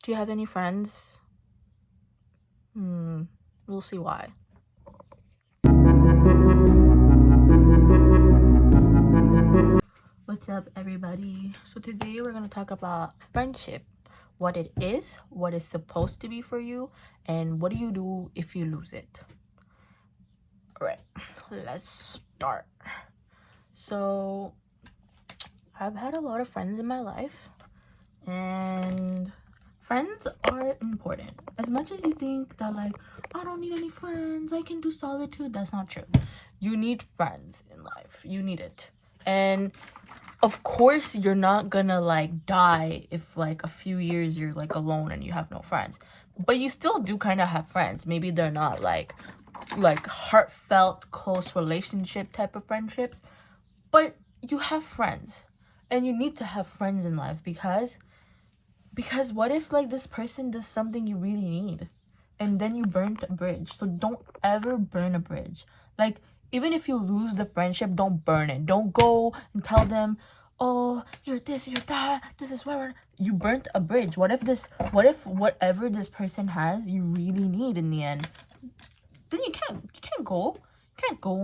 Do you have any friends? We'll see why. What's up, everybody? So today we're gonna talk about friendship, what it is, what it's supposed to be for you, and what do you do if you lose it. All right, let's start. So I've had a lot of friends in my life, and friends are important. As much as you think that, like, I don't need any friends, I can do solitude, that's not true. You need friends in life. You need it. And of course, you're not gonna, like, die if, like, a few years you're, like, alone and you have no friends. But you still do kind of have friends. Maybe they're not, like heartfelt, close relationship type of friendships. But you have friends. And you need to have friends in life because what if, like, this person does something you really need and then you burnt a bridge? So don't ever burn a bridge. Like, even if you lose the friendship, don't burn it. Don't go and tell them, oh, you're this, you're that, this is where you burnt a bridge. What if whatever this person has you really need in the end? Then you can't go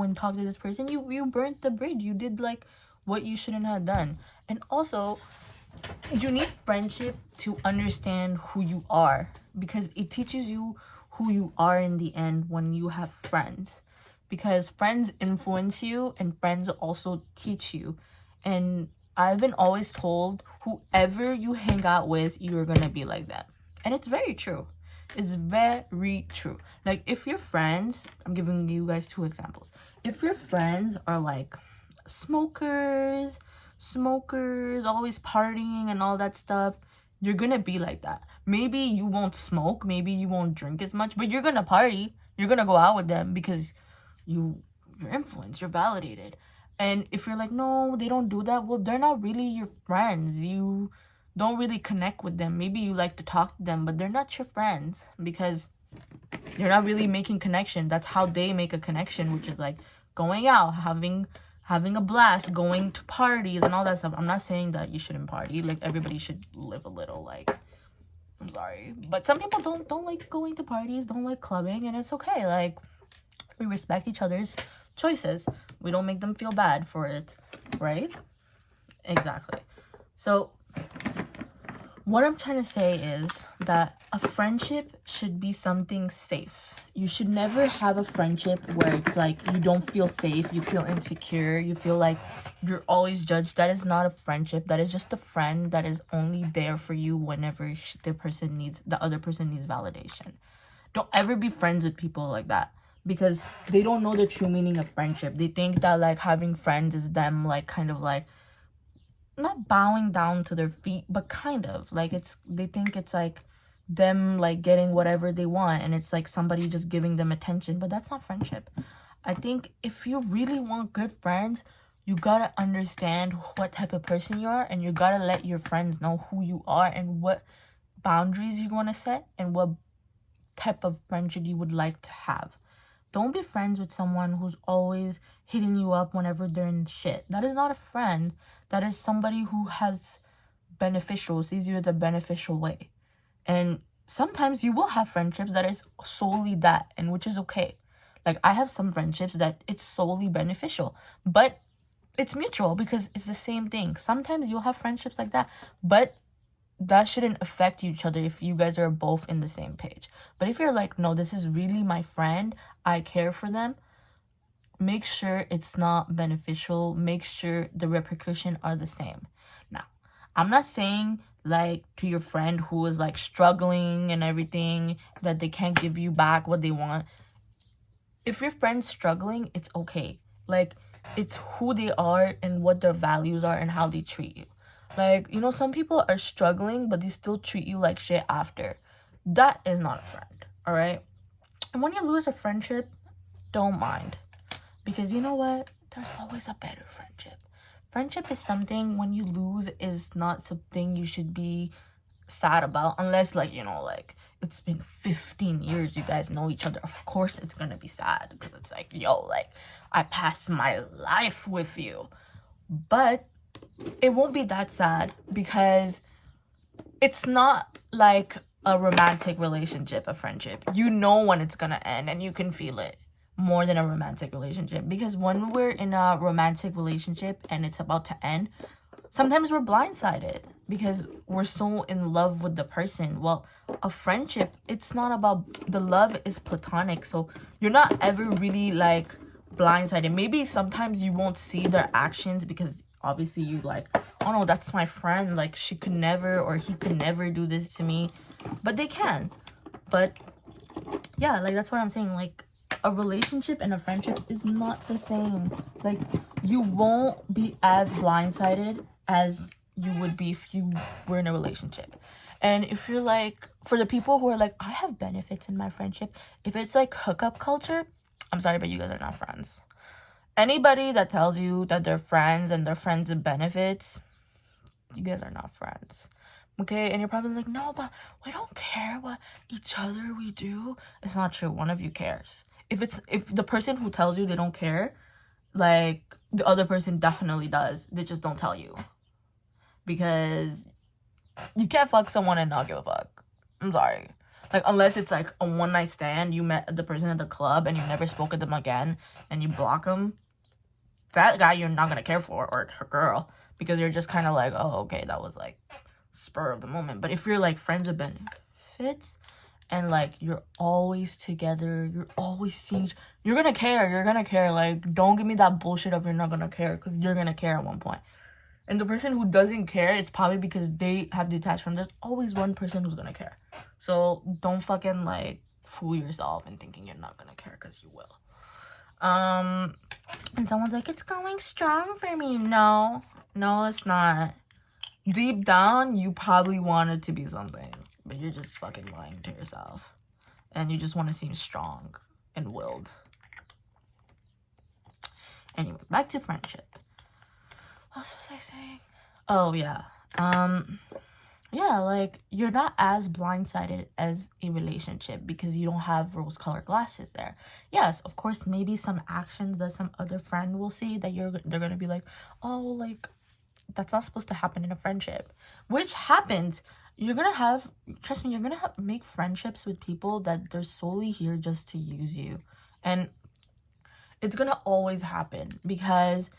and talk to this person. You burnt the bridge. You did, like, what you shouldn't have done. And also, you need friendship to understand who you are, because it teaches you who you are in the end when you have friends, because friends influence you and friends also teach you. And I've been always told, whoever you hang out with, you're gonna be like them. And it's very true. It's very true. Like, if your friends, I'm giving you guys 2 examples. If your friends are, like, smokers, always partying and all that stuff, you're gonna be like that. Maybe you won't smoke, maybe you won't drink as much, but you're gonna party. You're gonna go out with them because you're influenced, you're validated. And if you're like, no, they don't do that, well, they're not really your friends. You don't really connect with them. Maybe you like to talk to them, but they're not your friends because you're not really making connection. That's how they make a connection, which is, like, going out, having a blast, going to parties and all that stuff. I'm not saying that you shouldn't party. Like, everybody should live a little, like, I'm sorry, but some people don't like going to parties, don't like clubbing, and it's okay. Like, we respect each other's choices. We don't make them feel bad for it, right? Exactly. So what I'm trying to say is that a friendship should be something safe. You should never have a friendship where it's like you don't feel safe, you feel insecure, you feel like you're always judged. That is not a friendship. That is just a friend that is only there for you whenever the other person needs validation. Don't ever be friends with people like that, because they don't know the true meaning of friendship. They think that, like, having friends is them, like, kind of like not bowing down to their feet, but kind of like they think it's like them, like, getting whatever they want, and it's like somebody just giving them attention. But that's not friendship. I think if you really want good friends, you gotta understand what type of person you are, and you gotta let your friends know who you are and what boundaries you want to set and what type of friendship you would like to have. Don't be friends with someone who's always hitting you up whenever they're in shit. That is not a friend. That is somebody who sees you as a beneficial way. And sometimes you will have friendships that is solely that, and which is okay. Like, I have some friendships that it's solely beneficial, but it's mutual because it's the same thing. Sometimes you'll have friendships like that, but that shouldn't affect each other if you guys are both in the same page. But if you're like, no, this is really my friend, I care for them, make sure it's not beneficial. Make sure the repercussions are the same. Now, I'm not saying, like, to your friend who is, like, struggling and everything, that they can't give you back what they want. If your friend's struggling, it's okay. Like, it's who they are and what their values are and how they treat you. Like, you know, some people are struggling, but they still treat you like shit after. That is not a friend, all right? And when you lose a friendship, don't mind. Because you know what? There's always a better friendship. Friendship is something, when you lose, is not something you should be sad about. Unless, like, you know, like, it's been 15 years, you guys know each other. Of course it's gonna be sad. Because it's like, yo, like, I passed my life with you. But it won't be that sad because it's not like a romantic relationship, a friendship. You know when it's gonna end, and you can feel it more than a romantic relationship. Because when we're in a romantic relationship and it's about to end, sometimes we're blindsided because we're so in love with the person. Well, a friendship, it's not about, the love is platonic, so you're not ever really like blindsided. Maybe sometimes you won't see their actions because obviously you like, oh no, that's my friend, like she could never or he could never do this to me, but they can. But yeah, like that's what I'm saying. Like a relationship and a friendship is not the same. Like you won't be as blindsided as you would be if you were in a relationship. And if you're like, for the people who are like, I have benefits in my friendship, if it's like hookup culture, I'm sorry, but you guys are not friends. Anybody that tells you that they're friends and they're friends with benefits, you guys are not friends. Okay, and you're probably like, no, but we don't care what each other we do. It's not true. One of you cares. If the person who tells you they don't care, like the other person definitely does. They just don't tell you. Because you can't fuck someone and not give a fuck. I'm sorry. Like unless it's like a one night stand, you met the person at the club and you never spoke to them again and you block them. That guy you're not gonna care for, or her girl, because you're just kind of like, oh, okay, that was like spur of the moment. But if you're like friends with benefits and like you're always together, you're always seeing, you're gonna care. Like don't give me that bullshit of you're not gonna care, because you're gonna care at one point. And the person who doesn't care, it's probably because they have detached from. There's always one person who's gonna care. So don't fucking like fool yourself in thinking you're not gonna care, because you will. And someone's like, it's going strong for me. No, it's not. Deep down, you probably want it to be something, but you're just fucking lying to yourself. And you just want to seem strong and willed. Anyway, back to friendship. What else was I saying? Oh, yeah. Yeah, like, you're not as blindsided as a relationship because you don't have rose-colored glasses there. Yes, of course, maybe some actions that some other friend will see that they're gonna be like, oh, like, that's not supposed to happen in a friendship. Which happens. You're gonna have, trust me, you're gonna make friendships with people that they're solely here just to use you. And it's gonna always happen because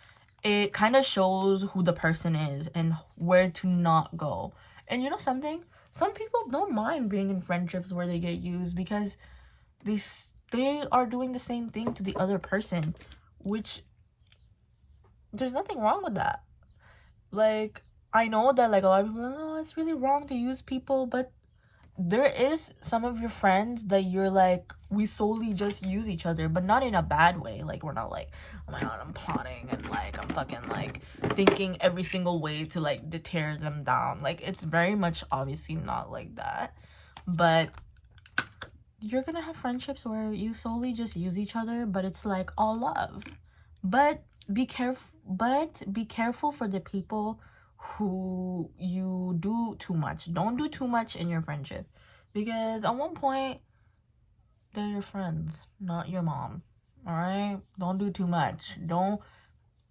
it kind of shows who the person is and where to not go. And you know something? Some people don't mind being in friendships where they get used because they are doing the same thing to the other person, which there's nothing wrong with that. Like, I know that like a lot of people, oh, it's really wrong to use people, but there is some of your friends that you're like, we solely just use each other, but not in a bad way. Like, we're not like, oh my god, I'm plotting and like I'm fucking like thinking every single way to like deter them down. Like, it's very much obviously not like that, but you're gonna have friendships where you solely just use each other, but it's like all love. But be careful for the people who you do too much. Don't do too much in your friendship, because at one point they're your friends, not your mom. All right, don't do too much. Don't,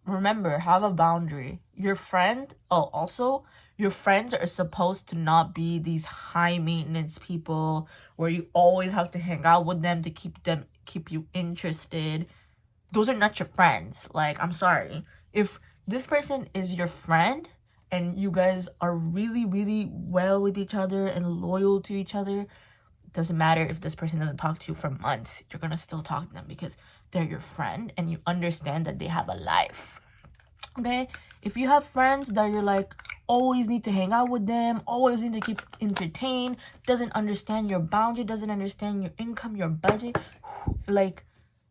remember, have a boundary. Your friend, oh, also your friends are supposed to not be these high maintenance people where you always have to hang out with them to keep you interested. Those are not your friends. Like, I'm sorry, if this person is your friend and you guys are really, really well with each other and loyal to each other, doesn't matter if this person doesn't talk to you for months, you're gonna still talk to them because they're your friend and you understand that they have a life. Okay? If you have friends that you're like, always need to hang out with them, always need to keep entertained, doesn't understand your boundary, doesn't understand your income, your budget, like,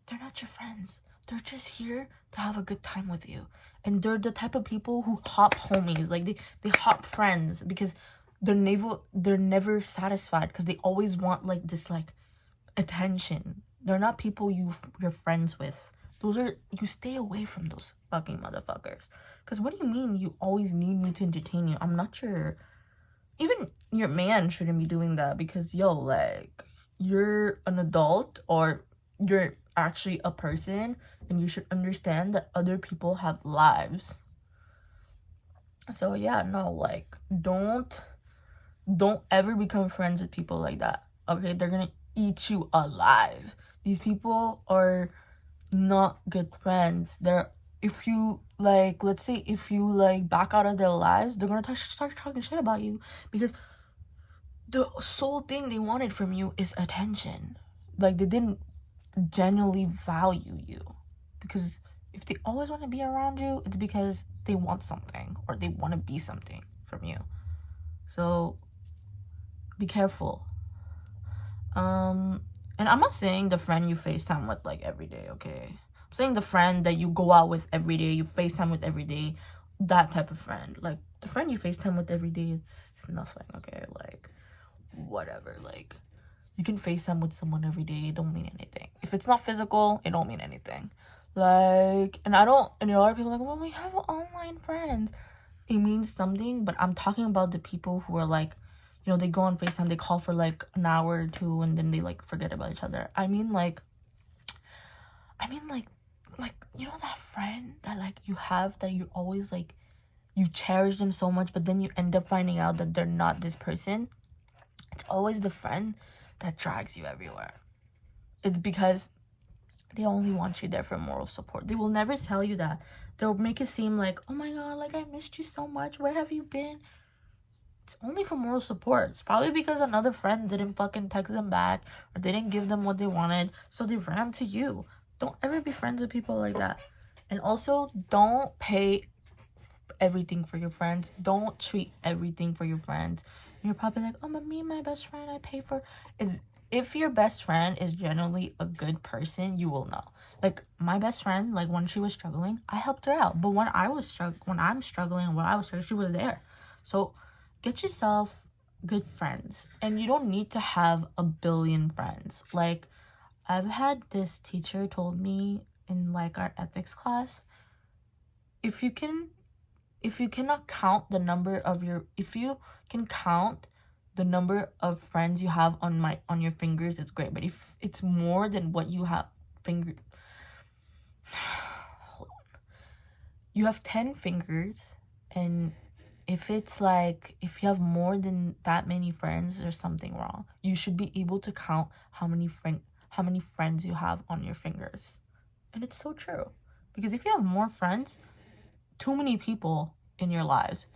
they're not your friends. They're just here to have a good time with you. And they're the type of people who hop homies. Like, they hop friends because they're never satisfied because they always want, like, this, like, attention. They're not people you're friends with. You stay away from those fucking motherfuckers. Because what do you mean you always need me to entertain you? I'm not sure. Even your man shouldn't be doing that because, yo, like, you're an adult or you're actually a person and you should understand that other people have lives. So yeah, no, like, don't Don't ever become friends with people like that. Okay, they're gonna eat you alive. These people are not good friends. They're, if you like, let's say if you like back out of their lives, they're gonna start talking shit about you, because the sole thing they wanted from you is attention. Like, they didn't genuinely value you, because if they always want to be around you, it's because they want something or they want to be something from you. So be careful. And I'm not saying the friend you FaceTime with like every day, okay? I'm saying the friend that you go out with every day, you FaceTime with every day, that type of friend. Like, the friend you FaceTime with every day, it's nothing, okay? Like, whatever. Like, you can FaceTime with someone every day, it don't mean anything. If it's not physical, it don't mean anything. Like, and a lot of people are like, well, we have online friends. It means something, but I'm talking about the people who are like, they go on FaceTime, they call for like an hour or two, and then they like forget about each other. I mean like that friend that like you have, that you always like, you cherish them so much, but then you end up finding out that they're not this person. It's always the friend that drags you everywhere. It's because they only want you there for moral support. They will never tell you that. They'll make it seem like, oh my god, like I missed you so much, where have you been? It's only for moral support. It's probably because another friend didn't fucking text them back or didn't give them what they wanted, so they ran to you. Don't ever be friends with people like that. And also, don't pay everything for your friends. Don't treat everything for your friends. And you're probably like, oh, but me and my best friend, I pay for. If your best friend is generally a good person, you will know. Like, my best friend, like when she was struggling, I helped her out. But when I'm struggling, she was there. So get yourself good friends, and you don't need to have a billion friends. Like, I've had this teacher told me in like our ethics class, if you cannot count the number of if you can count the number of friends you have on your fingers, it's great. But if it's more than what you have you have 10 fingers, and if you have more than that many friends, there's something wrong. You should be able to count how many friends you have on your fingers. And it's so true. Because if you have more friends, too many people in your lives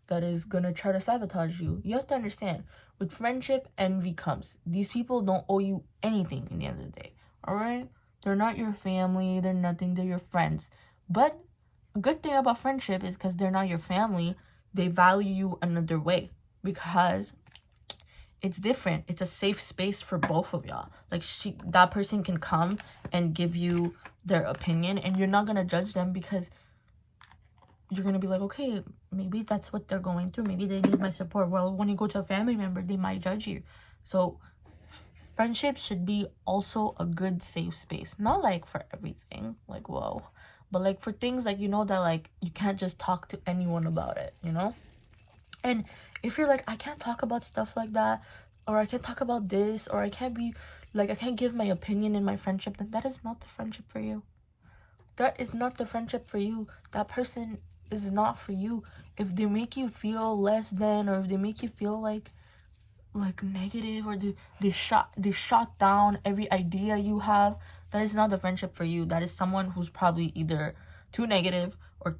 that is gonna try to sabotage you. You have to understand, with friendship, envy comes. These people don't owe you anything in the end of the day. Alright? They're not your family, they're nothing, they're your friends. But a good thing about friendship is, because they're not your family, they value you another way, because it's different. It's a safe space for both of y'all. Like, that person can come and give you their opinion, and you're not gonna judge them, because you're gonna be like, okay, maybe that's what they're going through, maybe they need my support. Well, when you go to a family member, they might judge you. So friendship should be also a good safe space, not like for everything, like, whoa, but like for things like, that like you can't just talk to anyone about it. And if you're like, I can't talk about stuff like that, or I can't talk about this, or I can't give my opinion in my friendship, then that is not the friendship for you. That is not the friendship for you. That person is not for you. If they make you feel less than, or if they make you feel like negative, or they shot down every idea you have, that is not the friendship for you. That is someone who's probably either too negative, or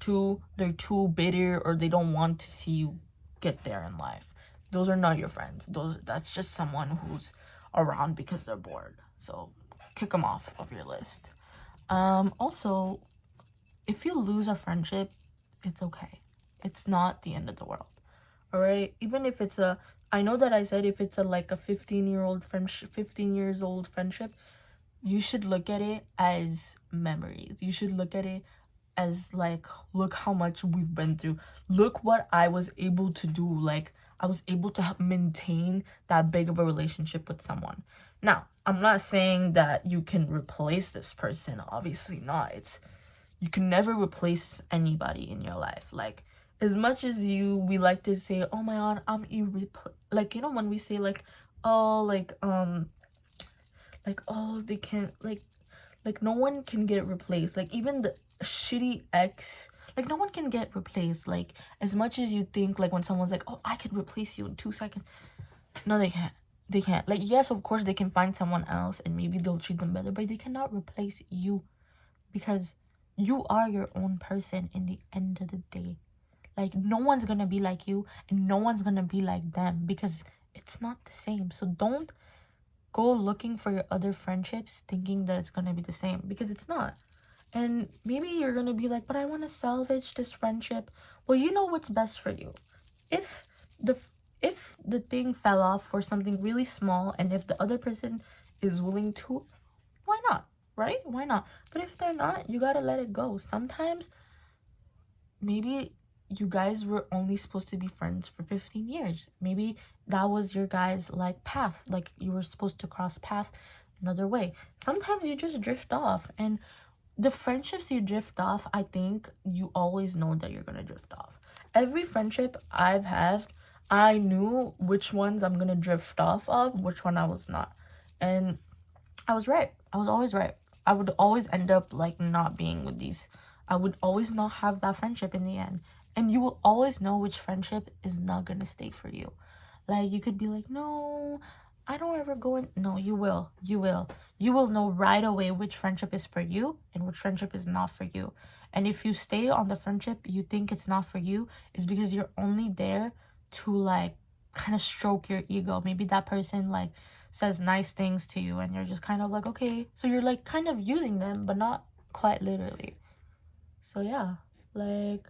they're too bitter, or they don't want to see you get there in life. Those are not your friends. That's just someone who's around because they're bored. So kick them off of your list. Also, if you lose a friendship, it's okay. It's not the end of the world. All right? Even if it's I know that I said if it's like a 15 years old friendship, you should look at it as memories. You should look at it as like, look how much we've been through. Look what I was able to do. Like, I was able to maintain that big of a relationship with someone. Now, I'm not saying that you can replace this person. Obviously not. You can never replace anybody in your life. Like, as much as we like to say, oh my god, I'm like, when we say like, oh, like, oh, they can't, like no one can get replaced. Like, even the shitty ex, Like, no one can get replaced. Like, as much as you think, like, when someone's like, oh, I could replace you in 2 seconds. No, they can't. They can't. Like, yes, of course, they can find someone else and maybe they'll treat them better, but they cannot replace you, because you are your own person in the end of the day. Like, no one's gonna be like you and no one's gonna be like them, because it's not the same. So don't go looking for your other friendships thinking that it's gonna be the same, because it's not. And maybe you're gonna be like, but I want to salvage this friendship. Well, you know what's best for you. If the thing fell off for something really small, and if the other person is willing to, why not? Right? Why not? But if they're not, you gotta let it go. Sometimes maybe you guys were only supposed to be friends for 15 years. Maybe that was your guys' like path. Like, you were supposed to cross paths another way. Sometimes you just drift off, and the friendships you drift off, I think you always know that you're gonna drift off. Every friendship I've had, I knew which ones I'm gonna drift off of, which one I was not. And I was right. I was always right. I would always end up like not being with these. I would always not have that friendship in the end. And you will always know which friendship is not gonna stay for you. Like, you could be like, no, I don't ever go in. No, you will. You will. You will know right away which friendship is for you and which friendship is not for you. And if you stay on the friendship you think it's not for you, it's because you're only there to like kind of stroke your ego. Maybe that person like says nice things to you and you're just kind of like, okay. So you're like kind of using them, but not quite literally. So yeah, like,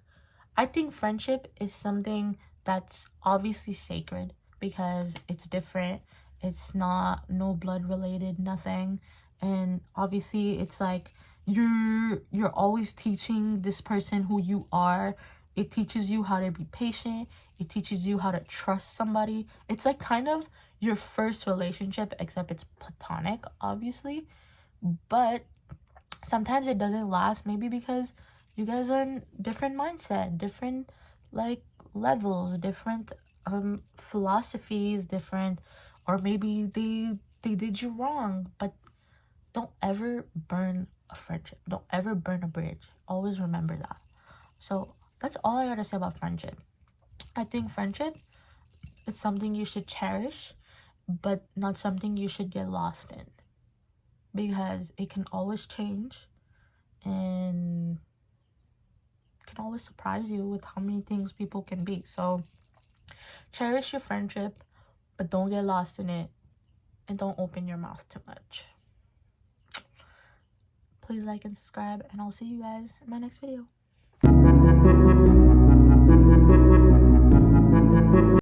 I think friendship is something that's obviously sacred because it's different. It's not no blood related, nothing. And obviously it's like you're always teaching this person who you are. It teaches you how to be patient. It teaches you how to trust somebody. It's like kind of your first relationship, except it's platonic, obviously. But sometimes it doesn't last, maybe because you guys are in different mindset, different like levels, different philosophies, different, or maybe they did you wrong. But don't ever burn a friendship, don't ever burn a bridge. Always remember that. So that's all I gotta say about friendship. I think friendship, it's something you should cherish, but not something you should get lost in, because it can always change and can always surprise you with how many things people can be. So cherish your friendship, but don't get lost in it, and don't open your mouth too much. Please like and subscribe, and I'll see you guys in my next video.